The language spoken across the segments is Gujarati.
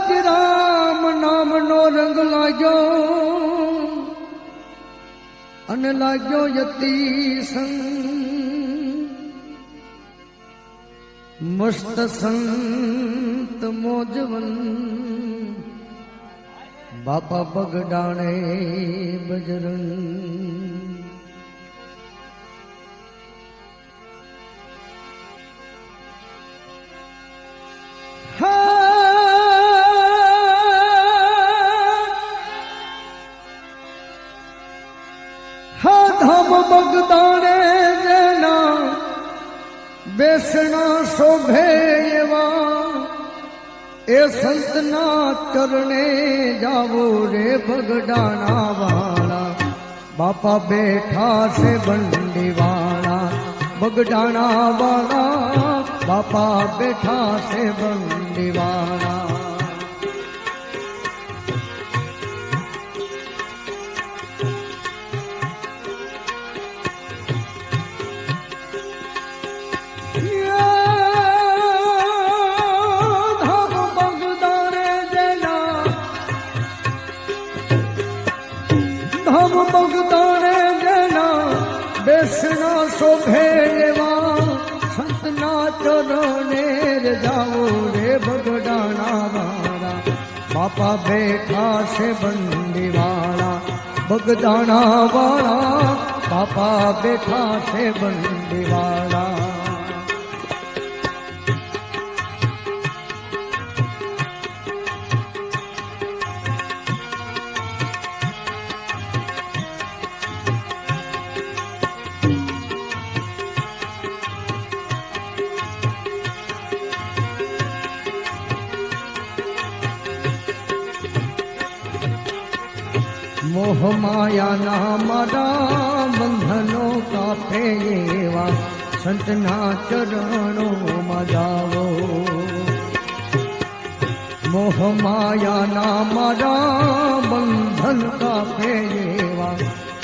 આજ રામ નામનો રંગ લાગ્યો અને લાગ્યો યતિ સંગ મસ્ત સંત મોજવન બાપા બગડાણે બજરંગ ધામ બગદાણે જેના બેસણા શોભે એવા એ સંતના ચરણે જાવો રે બગડાણા વાળા બાપા બેઠા છે બંડીવાળા બગડાણા વાળા બાપા બેઠા છે બંડીવાળા ધામ બગદાણે જેના બેસણા શોભે એવા સંતના ચરણે જાઓ રે બગડાણા વાળા બાપા બેઠા છે બંડીવાળા બગદાણા વાળા બાપા બેઠા છે બંડીવાળા મોહ માયાના મારા બંધનો કાપે એવા સંતના ચરણોમાં જાવો મોહ માયાના મારા બંધન કાપે એવા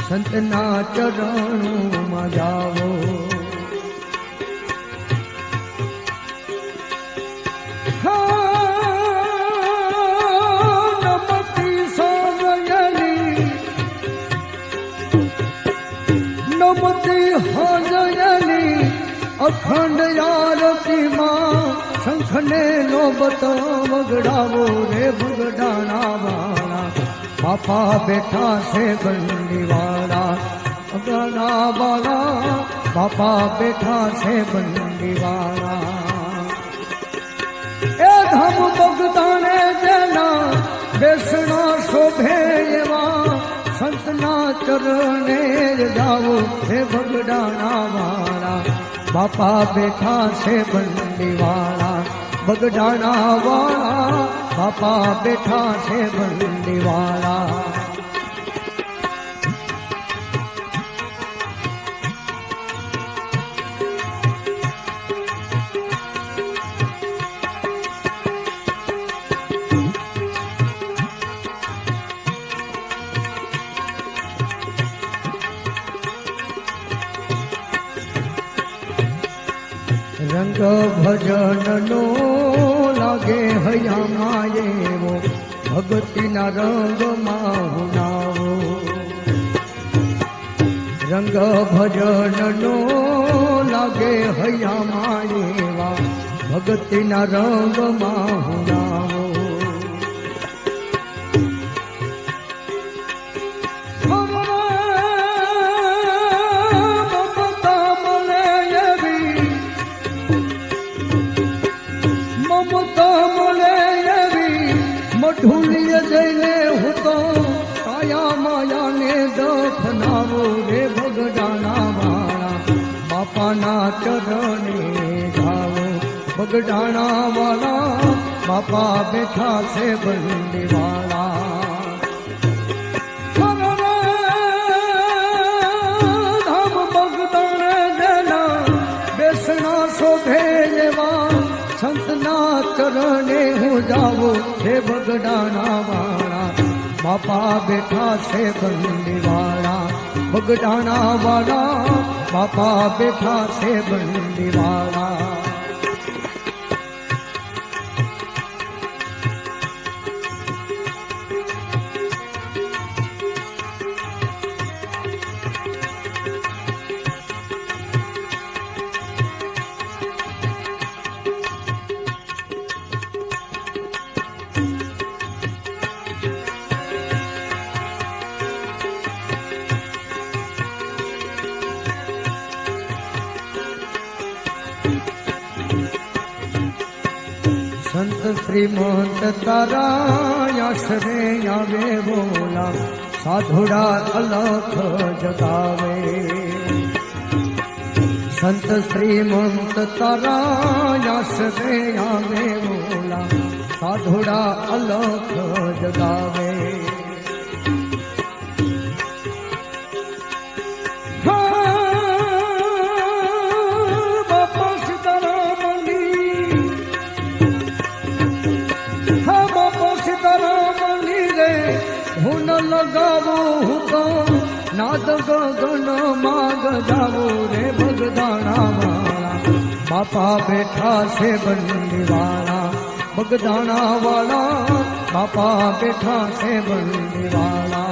સંતના ચરણોમાં જાવો અખંડ આરતીમાં શંખને નોબત વગડાવો રે બગડાણા વાળા બાપા બેઠા છે બંડીવાળા બગડાણા વાળા બાપા બેઠા છે બંડીવાળા એ ધામ બગદાણે જેના બેસણા શોભે એવા સંતના ચરણે જાવો હે બગડાણા વાળા બાપા બેઠા છે બંડીવાળા બગડાણા વાળા બાપા બેઠા છે બંડીવાળા રંગ ભજનનો લાગે હૈયામાં એવો ભક્તિના રંગમાં હુનાવો રંગ ભજનનો લાગે હૈયામાં એવા ભક્તિના રંગમાં હુનાવો ઢૂલિય જઈને હું તો કાયા માયાને દફનાવો રે બગડાણા વાળા બાપાના ચરણે જાવો બગડાણા વાળા બાપા બેઠા છે બંડીવાળા ધામ બગદાણે જેના બેસણા શોભે એવા સંતના ચરણે હું જાવું હે બગડાણા વાળા બાપા બેઠા છે બંડીવાળા બગડાણા વાળા બાપા બેઠા છે બંડીવાળા શ્રીમંત તારા આશરે આવે બોલા સાધુડા અલખ જગાવે સંત શ્રીમંત તારા આશરે આવે બોલા સાધુડા અલખ જગાવે લગાવો હુકમ નાદ ગગન માગ જાવો રે બગદાણા વાળા બાપા બેઠા છે બંડી વાળા બગદાણા વાળા બાપા બેઠા છે બંડી વાળા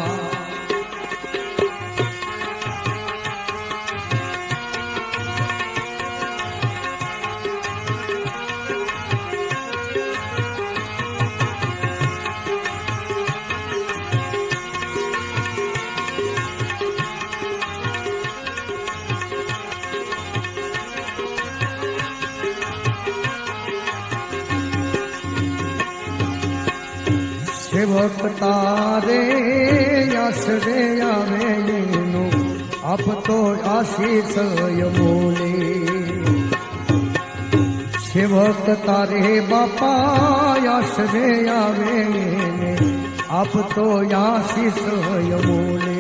સેવક તારે આશરે આવે એનો આપતો આશીષ બોલે સેવક તારે બાપા આશરે આવે એને આપતો આશીષ બોલે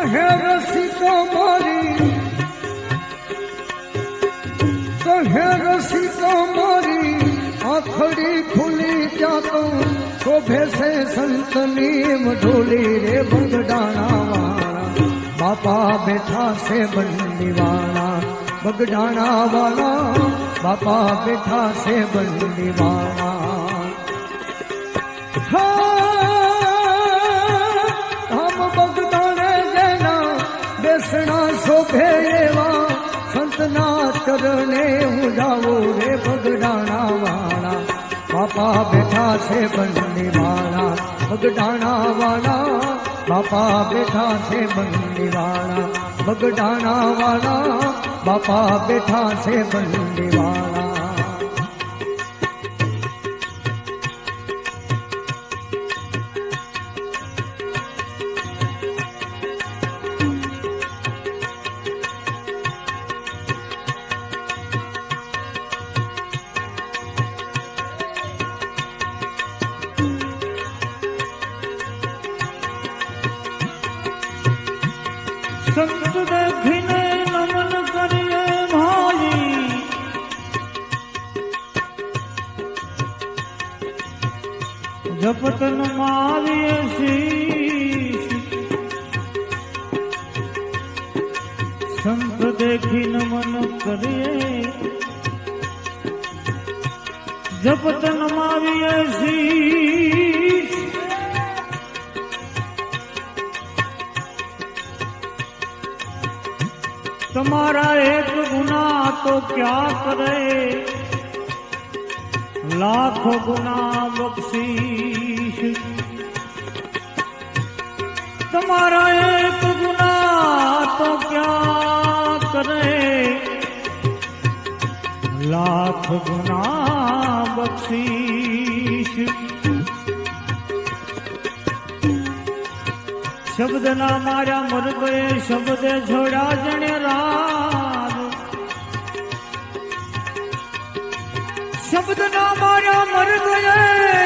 કહે રસિકો મારી કહે રસિકો મારી આખડી ખુલી ત્યાં તો શોભે છે સંતની મઢોલી રે બગડાણા વાળા બાપા બેઠા છે બંડી વાળા બગડાણા વાળા બાપા બેઠા છે બંડી વાળા હમ બગદાણે જેના બેસણા શોભે એવા સંતના ચરણે હું જાઉં રે બગડાણા વાળા બાપા બેઠા છે બંડી વાળા બગડાણા વાળા બાપા બેઠા છે બંડી વાળા બગડાણા વાળા બાપા બેઠા છે બંડી વાળા સંત દેખીને નમન કરીએ ભાઈ જપતન મારીએ શીશ સંત દેખી નમન કરીએ જપતન મારીએ શીશ તમારા એક ગુના તો ક્યાં કરે લાખો ગુના બક્ષીશ તમારા એક ગુના તો ક્યાં કરે લાખ ગુના બક્ષીશ શબ્દના મારા મર ગયે શબ્દે છોડા જણે રાજ શબ્દના મારા મર ગયે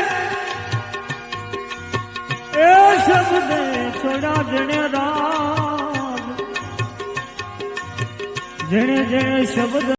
એ શબ્દે છોડા જણે રાજ જેણે જેણે શબ્દ